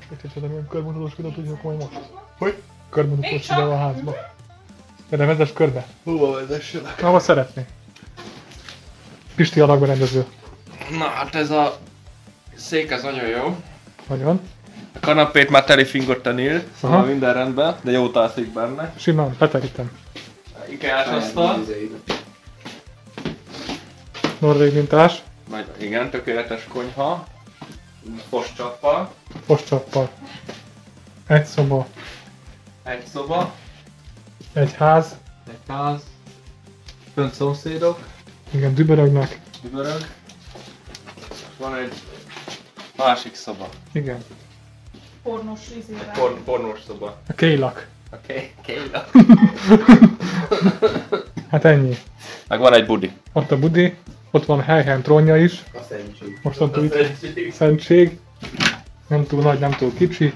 Egy körmutatós videót tudjuk majd most. Hogy? Körmutatós videó a házba. De vezess körbe. Hova vezessenek? Ahova szeretné. Pisti alakban rendező. Na hát ez a szék az nagyon jó. Nagyon. A kanapét már telifingott a Neil, szóval minden rendben, de jó alszik benne. Simán, beterítem. Ikea-s asztal. Norvég mintás. Igen, tökéletes konyha. Foscsappal. Foscsappal. Egy szoba. Egy szoba. Egy ház. Egy ház. Fönt szomszédok. Igen, dübörögnek. Dübörög. Van egy másik szoba. Igen. Pornos izével. Pornós szoba. A kélak. Kélak. Hát ennyi. Meg van egy budi. Ott a budi. Ott van Helyhen trónja is. A szentség. Mostantól itt szentség. Nem túl nagy, nem túl kicsi.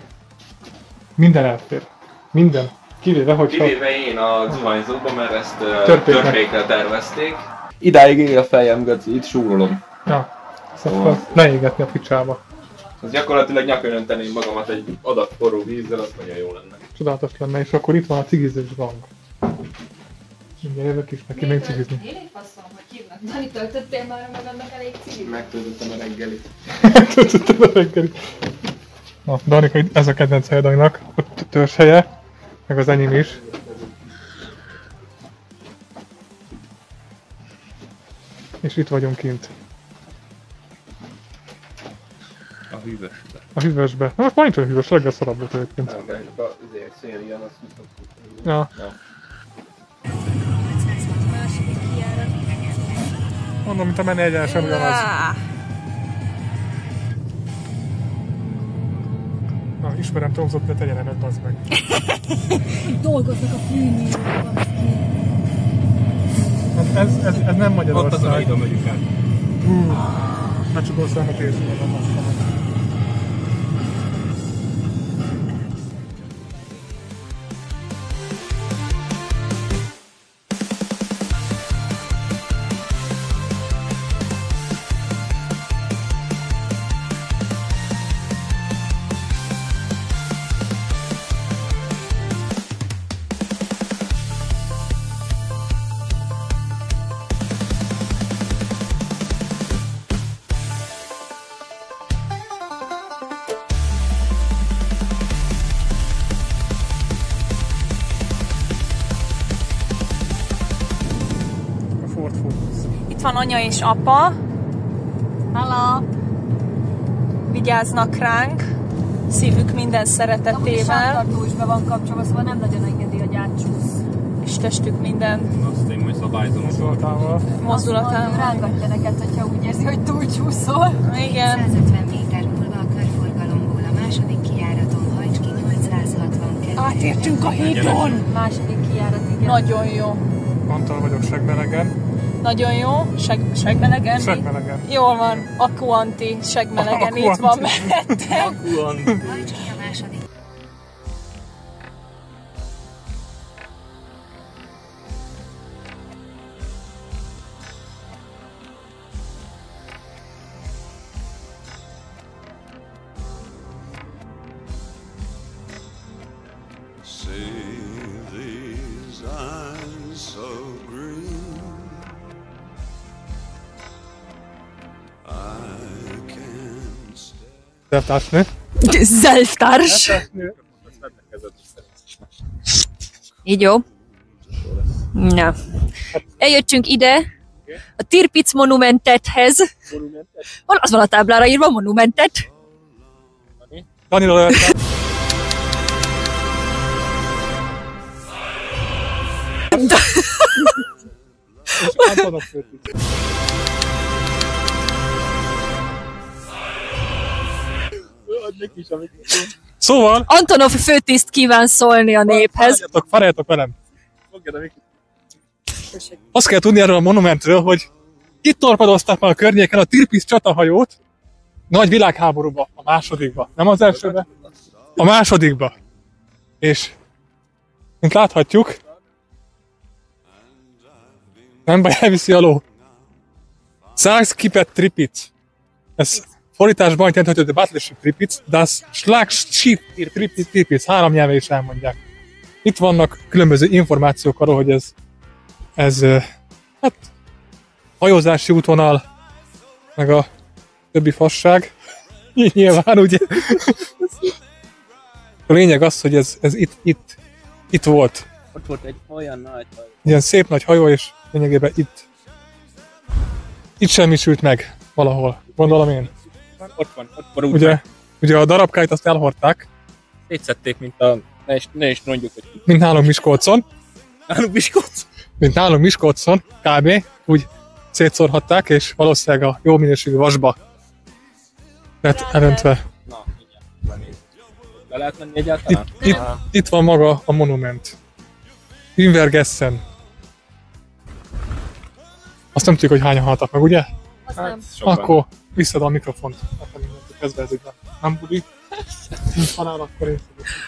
Minden elfér. Minden. Kivéve, hogyha... Kivéve én a zuhanyzóba, mert ezt Törpékre tervezték. Idáig ér a fejem, Göci, itt súrolom. Ja. Szóval ne égetni a picsába. Az gyakorlatilag nyakon önteném magamat egy adag forró vízzel, az nagyon jó lenne. Csodálatos lenne, és akkor itt van a cigizés gang. Mindjárt jövök is neki még cigizni. Én faszom, hogy hívnak. Dani, töltöttél már magadnak elég cigit? Megtöltöttem a reggelit. Megtöltöttem a reggelit. Na, Danika, ez a kedvenc helye Daninak, ott törzshelye, meg az enyém is. És itt vagyunk kint. A hűvösbe. A hűvösbe. Na most már nincs olyan hűvös, reggel szarabb volt egyébként. Nem, de csak a szél ilyen, azt viszont. Ja. Mondom, mint a menni egyenesen ugyanaz. Na, ismerem Tomzot, de tegyen előtt, az meg. Dolgoznak a fűnyíróban. Ez nem Magyarország. Ott az a Maida megyük át. Hát csak országnak érzünk a Itt van anya és apa. Hello. Vigyáznak ránk. Szívük minden szeretetével. A sávtartó is be van kapcsolva, szóval nem nagyon engedi, hogy átcsúsz. És testük minden Azt én majd szabályzom mozdulatával. Rángatja neked, hogyha úgy érzi, hogy túlcsúszol. Igen. 150 méter múlva a körforgalomból a második kijáraton hajts ki 862. Átértünk a hídon. Második kijárat, igen. Nagyon jó. Antal vagyok Segmelegen. Nagyon jó. Segmelegen? Segmelegen. Jól van. Akuanti Segmelegen. Itt van mellettem. Hajts ki a második. Elvtársnő. Zelftárs. Így jó. Na. Eljöttünk ide a Tirpitz monumentethez. Hol az van a táblára írva, monumentet? Danilo és Antonov főtiszt. Szóval... Antonov főtiszt kíván szólni a néphez. Várjátok velem! Azt kell tudni erről a monumentről, hogy itt torpedozták már a környéken a Tirpitz csatahajót nagy világháborúba, a másodikba. Nem az elsőbe, a másodikba. És mint láthatjuk, nem baj, elviszi a ló. Sykes-Picot Tirpitz. Ez Fordításban jelenthető, hogy The Battleship Tirpitz, das Schlagschiff Tirpitz, 3 nyelven is elmondják. Itt vannak különböző információk arról, hogy ez hát hajózási útvonal, meg a többi fasság. Nyilván, ugye? A lényeg az, hogy ez itt volt. Ott volt egy olyan nagy hajó. Ilyen szép nagy hajó, és lényegében itt semmisült meg valahol, gondolom én. Ott van. Ugye a darabkáit azt elhordták, Szétszették, mint a... Ne is mondjuk, hogy... mint nálunk Miskolcon. Nálunk Miskolcon, kb. Úgy szétszórhatták, és valószínűleg a jó minőségű vasba lett elöntve. Na, mindjárt. Le lehet menni egyáltalán? Itt van maga a monument. Invergessen. Azt nem tudjuk, hogy hányan haltak meg, ugye? Azt nem. Akkor visszad a mikrofont. Kezdve ez így nem budi. Nincs halál, akkor én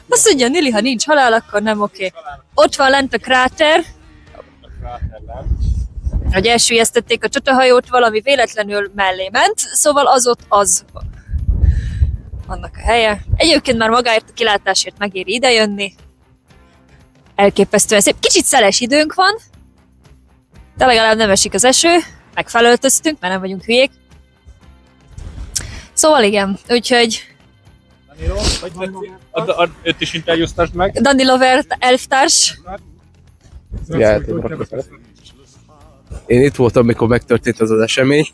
Azt mondja, Nili, ha nincs halál, akkor nem oké. Ott van lent a kráter, hogy elsüllyesztették a csatahajót, valami véletlenül mellé ment, szóval az ott az annak a helye. Egyébként már magáért a kilátásért megéri idejönni. Elképesztően szép. Kicsit szeles időnk van, de legalább nem esik az eső, meg felöltöztünk, mert nem vagyunk hülyék. Szóval igen, úgyhogy Őt is interjúztasd meg. Dani Lover elvtárs. Én itt voltam, mikor megtörtént az esemény.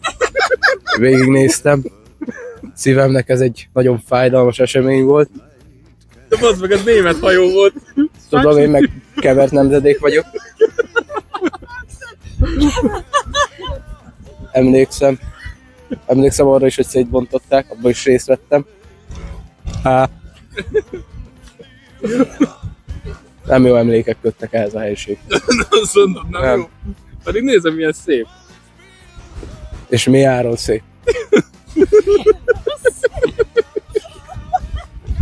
Végignéztem. Szívemnek ez egy nagyon fájdalmas esemény volt. De bazd meg, ez német hajó volt. Tudom, én meg kevert nemzedék vagyok. Emlékszem arra is, hogy szétbontották, abban is részt vettem. Nem jó emlékek köttek ehhez a helyiséghez. Azt mondom, nem jó. Pedig nézem, milyen szép. És mi áron szép.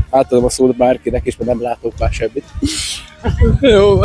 Átadom a szót bárkinek, és nem látok már semmit. Jó.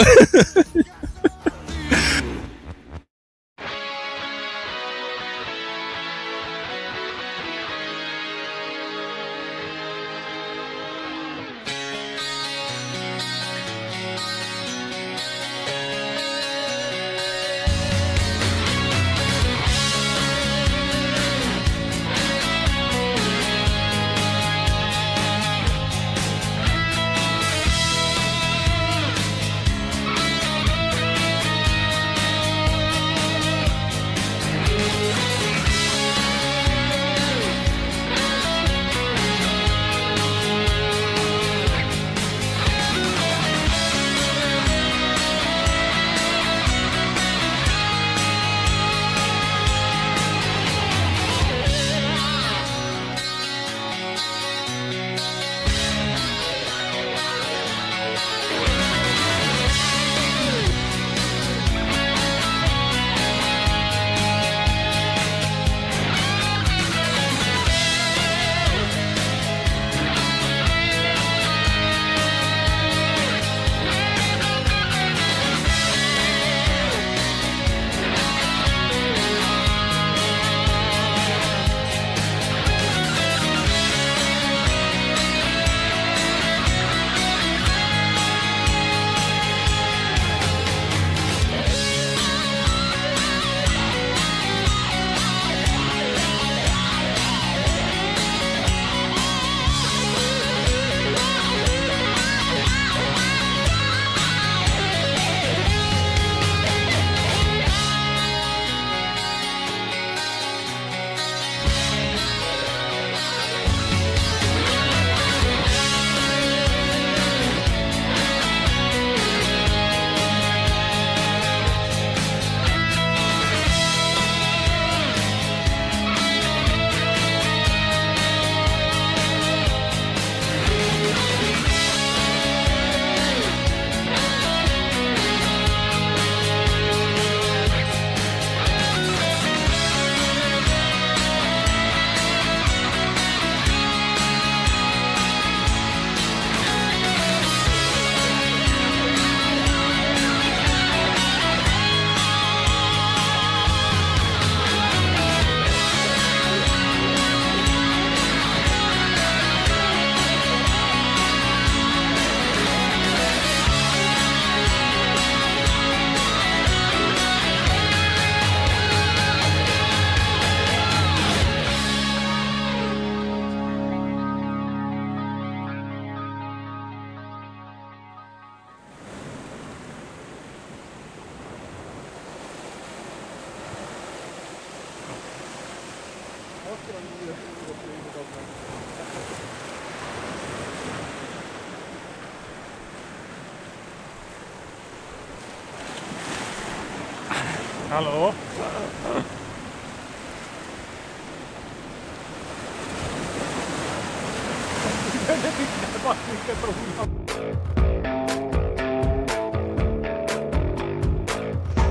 Halló?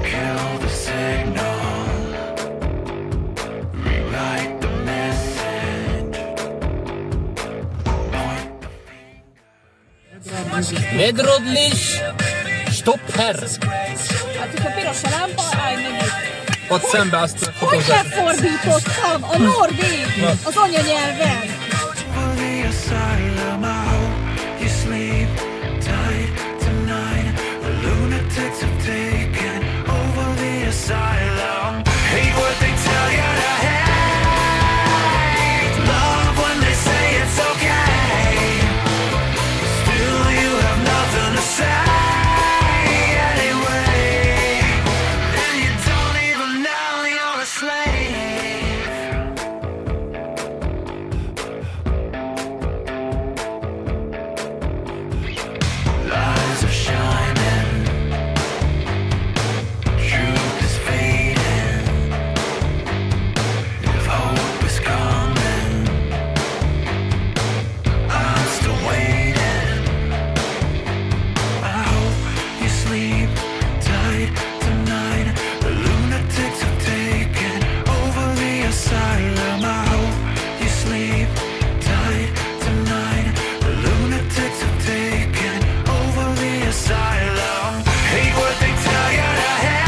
Kill the signal, rewrite the message. Nedrodlis! Stopp här! Hát, hogyha piros a lámpa, állj meg itt. Ott szembe azt a Hogy lefordítottam a norvég az anyanyelven? Over the asylum, I hope you sleep tight tonight. The lunatics have taken over the asylum. Hate what they tell you to hate. Love when they say it's okay. Still you have nothing to say anyway. And you don't even know you're a slave. Lies are shining, truth is fading. If hope is coming, I'm still waiting. I hope you sleep tight tonight. The lunatics have taken over the asylum. I hope you sleep tight tonight. The lunatics have taken over the asylum. Hate what they tell you to hate.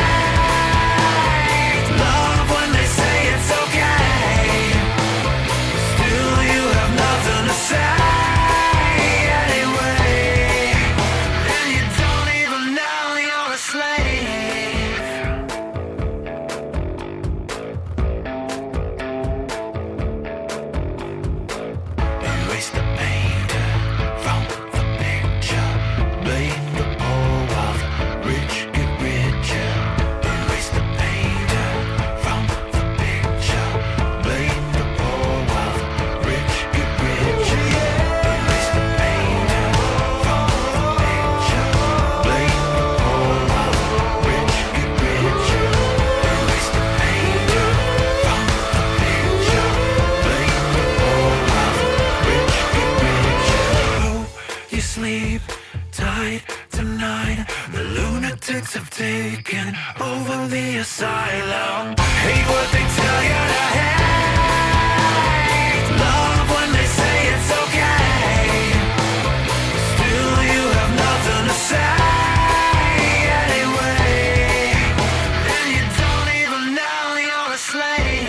Love when they say it's okay. Still you have nothing to say anyway. And you don't even know you're a slave. Erase the paint from the picture. Blame the poor while the rich get richer. Erase the paint from the picture. Blame the poor while the rich get richer. Erase the paint from the picture. Blame the poor while the rich get richer. Erase the paint from the picture. Blame the poor while the rich get richer. Hope you sleep tight tonight. The lunatics have taken over the asylum. Hate what they tell you to hate. Love when they say it's okay. Still you have nothing to say anyway. And you don't even know you're a slave.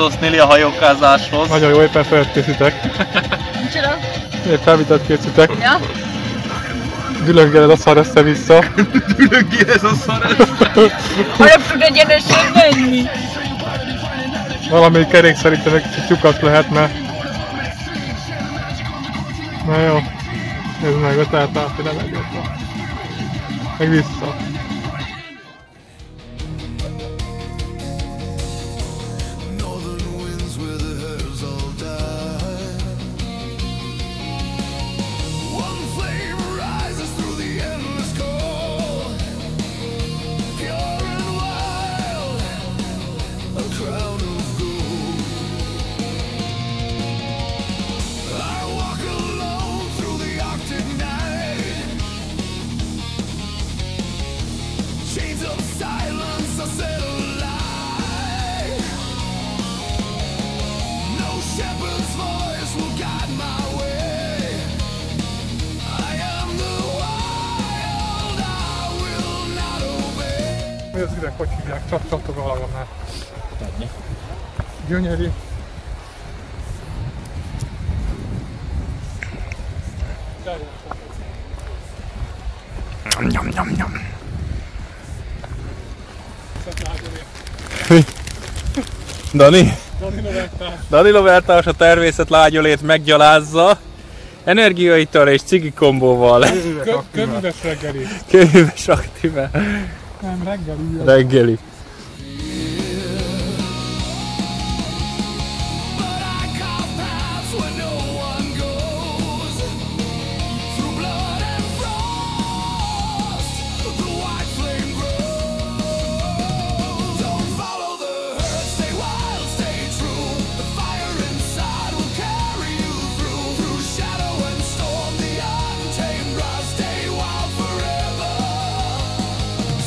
szósz, Nili, a hajókázáshoz. Nagyon jó, éppen felkészítek. Micsoda? Épp felvitat készítek. Ja? Dülöngel ez a szar össze-vissza. Dülöngél ez a szar. Hanem tud egyenesen menni. Valamelyik kerék szerintem egy kicsit lyukas lehetne. Na jó. Ez meg a tártáfi levegőt. Meg vissza. Northern winds where the hares all die. One flame rises through the endless cold, pure and wild, a crown of gold. I walk alone through the Arctic night. Chains of silence are set alight. No shepherd's voice will guide my way. I am the wild, I will not obey. Mi az ide, hogy hívják? Csatog a halagamnál. Gyönyörű. Dani? Dani Lovertárs a természet lágyolét meggyalázza. Energiaital és cigi kombóval. Körülves reggeli. Kőműves aktíve. Nem, reggeli. Reggeli. But I carve paths where no one goes. Through blood and frost, the white flame grows. Don't follow the herd, stay wild, stay true. The fire inside will carry you through. Through shadow and storm, the untamed rise. Stay wild forever.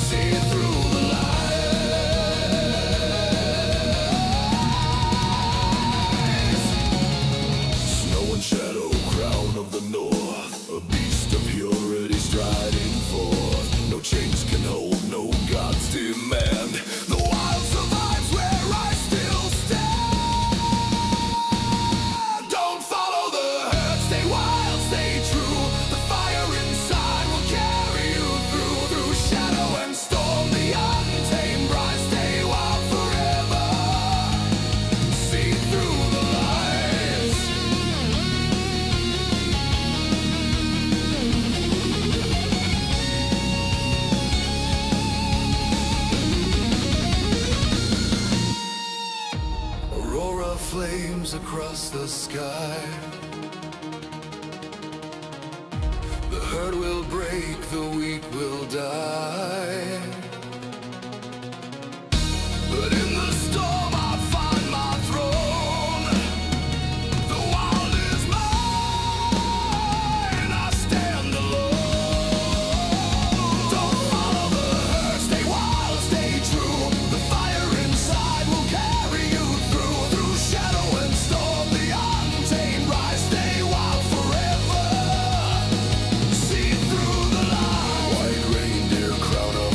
See through the snow and shadow, crown of the north, a beast of purity striding forth. No chains can hold, no gods demand. The wild survives where I still stand. Don't follow the herd, stay wild, stay true. The fire inside will carry you through. Through shadow and storm, the untamed bride. Stay wild forever. See through the lies. Aurora flames across the sky. The herd will break, the weak will die. But in the storm I find my throne. The wild is mine, I stand alone. Don't follow the herd, stay wild, stay true. The fire inside will carry you through. Through shadow and storm, the untamed rise. Stay wild forever. See through the light. White reindeer, crown of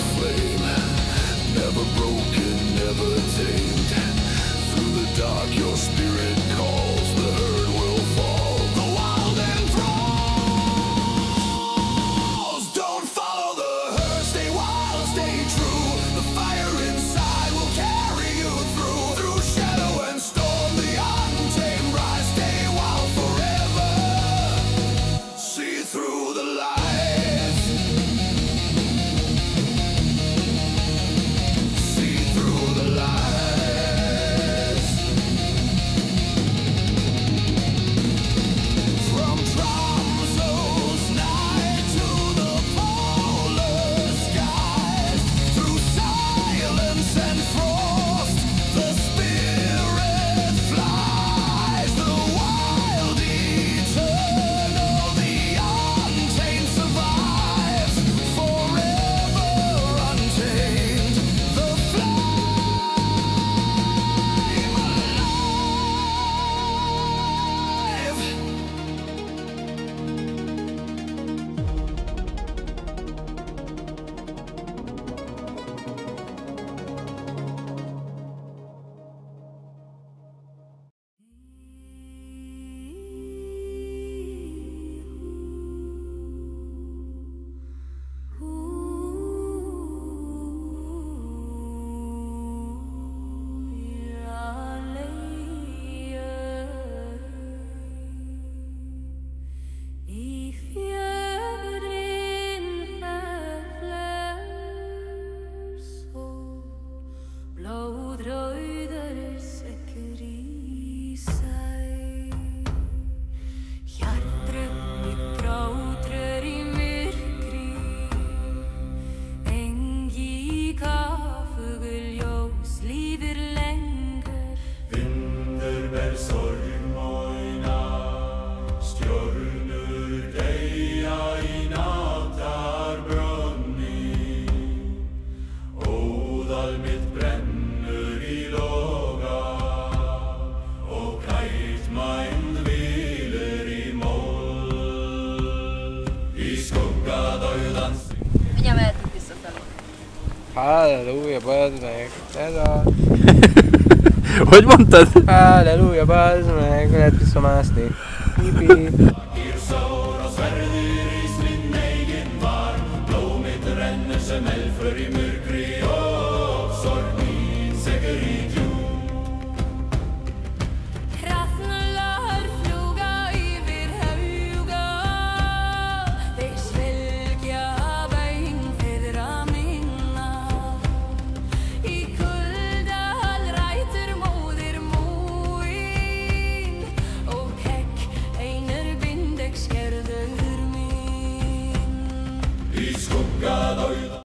Halleluja, bazd meg. Ez a... Hogy mondtad? Halleluja, bazd meg. Lehet visszamászni. Hipi.